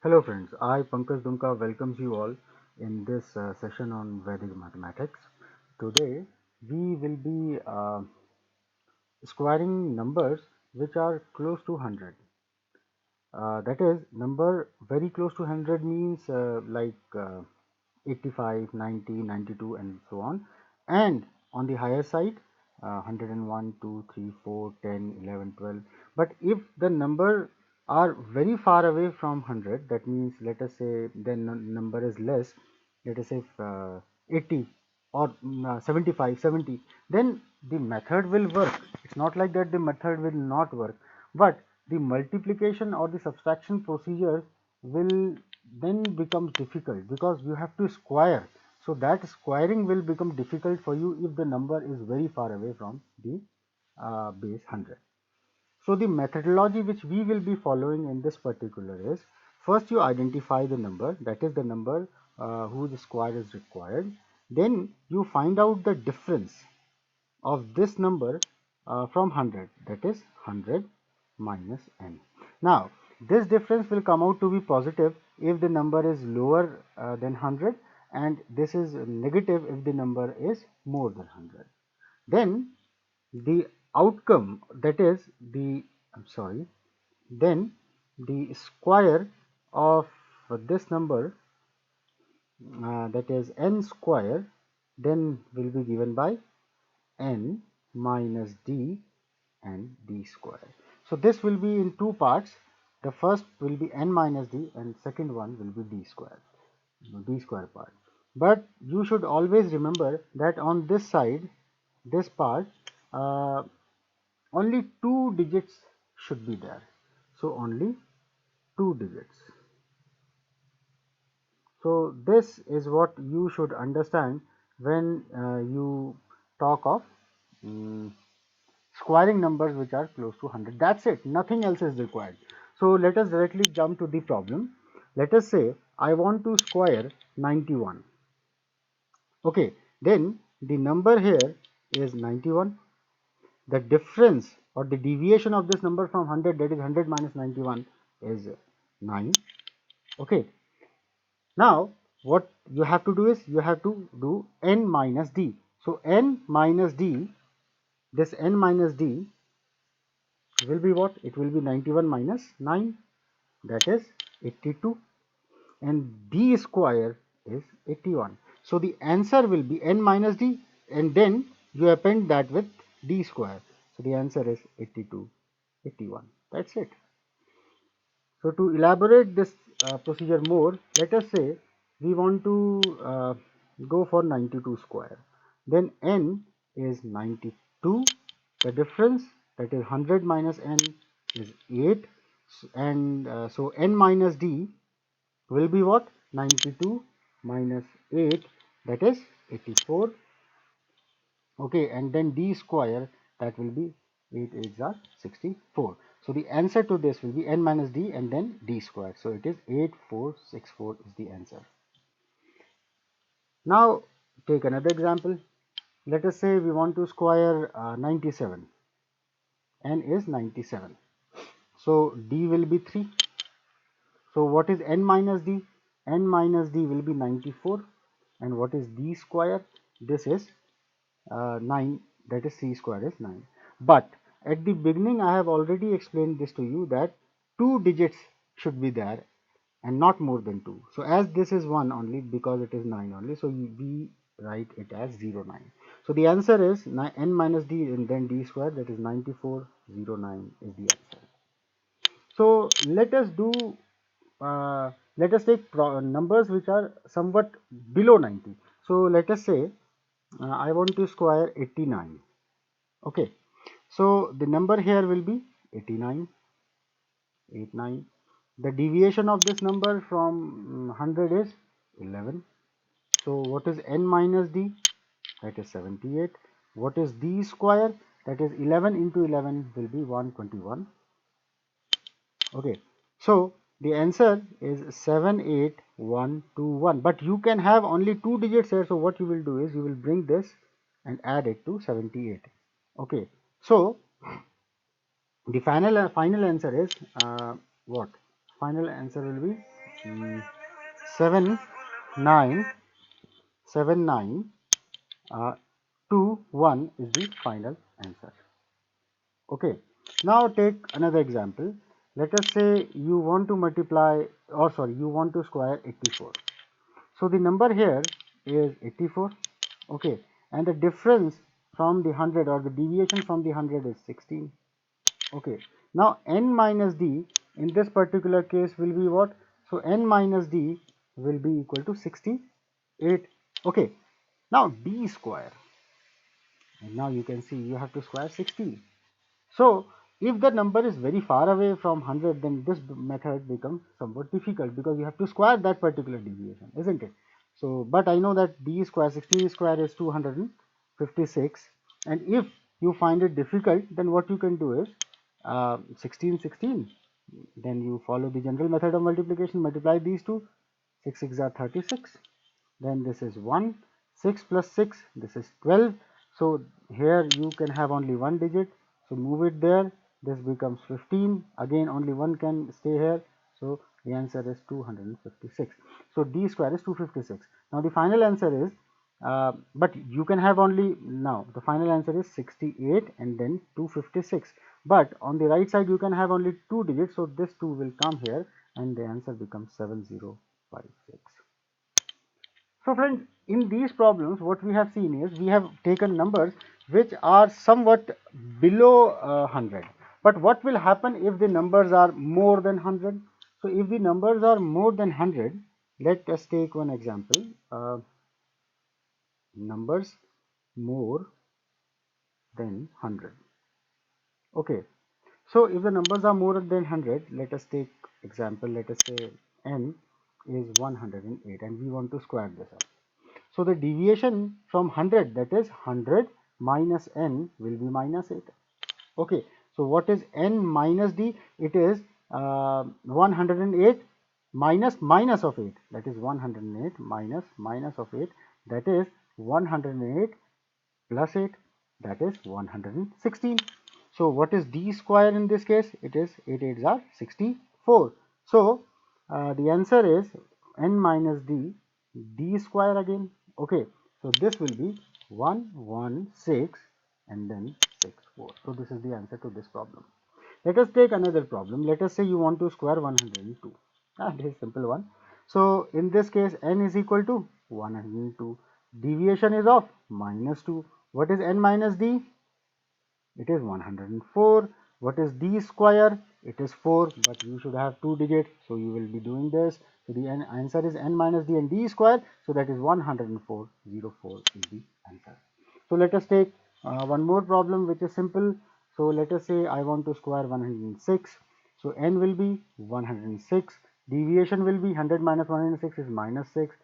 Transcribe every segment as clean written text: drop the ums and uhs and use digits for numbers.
Hello friends, I Pankaj Dumka welcomes you all in this session on Vedic mathematics. Today we will be squaring numbers which are close to 100. That is, number very close to 100 means 85, 90, 92 and so on. And on the higher side, 101, 2, 3, 4, 10, 11, 12. But if the number are very far away from 100, that means let us say the number is less, let us say 80 or 75, 70, then the method will work. It's not like that the method will not work, but the multiplication or the subtraction procedure will then become difficult because you have to square. So that squaring will become difficult for you if the number is very far away from the base 100. So the methodology which we will be following in this particular is, first you identify the number, that is the number whose square is required. Then you find out the difference of this number from 100, that is 100 minus n. Now this difference will come out to be positive if the number is lower than 100, and this is negative if the number is more than 100. Then the outcome, that is the I'm sorry then the square of this number, that is n square, then will be given by n minus d and d square. So this will be in two parts. The first will be n minus d and second one will be d square, d square part. But you should always remember that on this side, this part, uh, only two digits should be there. So only two digits. So this is what you should understand when you talk of um, squaring numbers which are close to 100. That's it, nothing else is required. So let us directly jump to the problem. Let us say I want to square 91. Okay, then the number here is 91. The difference or the deviation of this number from 100, that is 100 minus 91, is 9. Okay, now what you have to do is you have to do n minus d. So n minus d, this n minus d will be what? It will be 91 minus 9, that is 82, and d square is 81. So the answer will be n minus d, and then you append that with d square. So the answer is 82, 81. That's it. So to elaborate this procedure more, let us say we want to go for 92 square. Then n is 92. The difference, that is 100 minus n, is 8. And so n minus d will be what? 92 minus 8, that is 84. Okay, and then d square, that will be 8 8s are 64. So the answer to this will be n minus d and then d square. So it is 8464 is the answer. Now take another example. Let us say we want to square 97. N is 97. So d will be 3. So what is n minus d? N minus d will be 94. And what is d square? This is 9, that is c square is 9. But at the beginning I have already explained this to you, that two digits should be there and not more than 2. So as this is 1 only, because it is 9 only, so we write it as 09. So the answer is n minus d and then d square, that is 9409 is the answer. So let us take numbers which are somewhat below 90. So let us say I want to square 89. Okay, so the number here will be 89, 89. The deviation of this number from 100 is 11. So what is n minus d? That is 78. What is d square? That is 11 into 11 will be 121. Okay, so the answer is 78121. But you can have only two digits here. So what you will do is you will bring this and add it to 78. Okay, so the final answer is what? Final answer will be mm, 7 9 7 9 uh, 2 1 is the final answer. Okay, now take another example. Let us say you want to multiply, or sorry, you want to square 84. So the number here is 84. Okay, and the difference from the 100, or the deviation from the 100, is 16. Okay, now n minus d in this particular case will be what? So n minus d will be equal to 68. Okay, now d square, and now you can see you have to square 16. So if the number is very far away from 100, then this method becomes somewhat difficult because you have to square that particular deviation, isn't it? So, but I know that d square, 16 square is 256, and if you find it difficult, then what you can do is 16 16. Then you follow the general method of multiplication, multiply these two. 6 6 are 36. Then this is 1, 6 plus 6, this is 12. So here you can have only one digit, so move it there, this becomes 15. Again only one can stay here, so the answer is 256. So d square is 256. Now the final answer is, but you can have only, now the final answer is 68 and then 256, but on the right side you can have only two digits, so this 2 will come here and the answer becomes 7056. So friends, in these problems, what we have seen is we have taken numbers which are somewhat below 100. But what will happen if the numbers are more than 100? So if the numbers are more than 100, let us take one example. Numbers more than 100. Okay. So if the numbers are more than 100, let us take example. Let us say n is 108 and we want to square this up. So the deviation from 100, that is 100 minus n, will be minus 8. Okay, so what is n minus d? It is 108 minus minus of 8, that is 108 minus minus of 8, that is 108 plus 8, that is 116. So what is d square in this case? It is 8 8s are 64. So the answer is n minus d square again. Okay, so this will be 116 and then 64. So this is the answer to this problem. Let us take another problem. Let us say you want to square 102. This is simple one. So in this case, n is equal to 102. Deviation is of minus 2. What is n minus d? It is 104. What is d square? It is 4, but you should have two digits, so you will be doing this. So the answer is n minus d and d square, so that is 104. 04 is the answer. So let us take one more problem which is simple. So let us say I want to square 106. So n will be 106. Deviation will be 100 minus 106 is minus 6.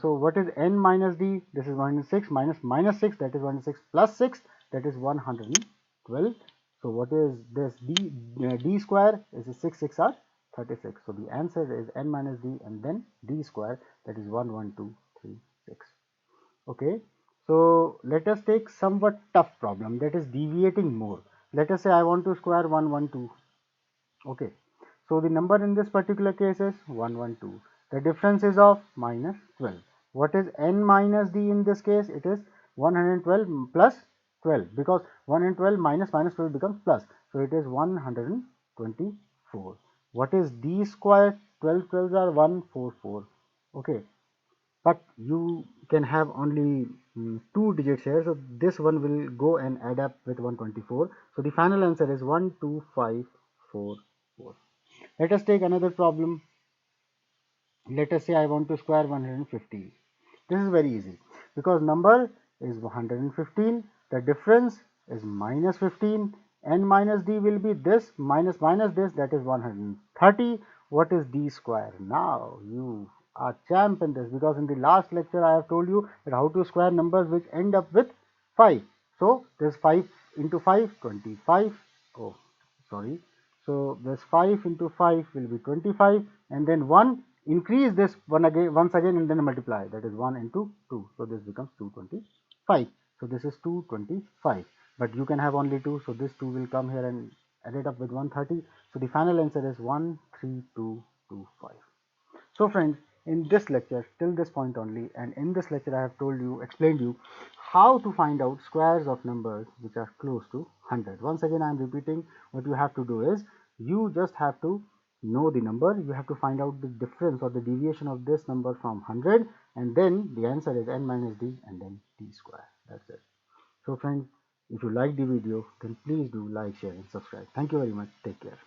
So what is n minus d? This is 106 minus minus 6, that is 106 plus 6, that is 112. So what is this? D square is 6 6 are 36. So the answer is n minus d and then d square, that is 11236. Okay, so let us take somewhat tough problem, that is deviating more. Let us say I want to square 112. Okay, so the number in this particular case is 112. The difference is of minus 12. What is n minus d in this case? It is 112 plus 12, because 112 minus minus 12 becomes plus. So it is 124. What is d square? 12 12s are 144. Okay, but you can have only two digits here, so this one will go and add up with 124. So the final answer is 12544. Let us take another problem. Let us say I want to square 115. This is very easy because number is 115, the difference is minus 15, n minus d will be this minus minus this, that is 130. What is d square? Now you are champ in this, because in the last lecture I have told you that how to square numbers which end up with 5. So this 5 into 5, 25. Oh, sorry. So this 5 into 5 will be 25, and then 1, increase this one again once again and then multiply, that is 1 into 2, so this becomes 225. So this is 225, but you can have only 2, so this 2 will come here and add it up with 130. So the final answer is 13225. So friends, in this lecture, till this point only, and in this lecture I have explained you how to find out squares of numbers which are close to 100. Once again I am repeating, what you have to do is, you just have to know the number, you have to find out the difference or the deviation of this number from 100, and then the answer is n minus d and then d square. That's it. So friends, if you like the video, then please do like, share and subscribe. Thank you very much. Take care.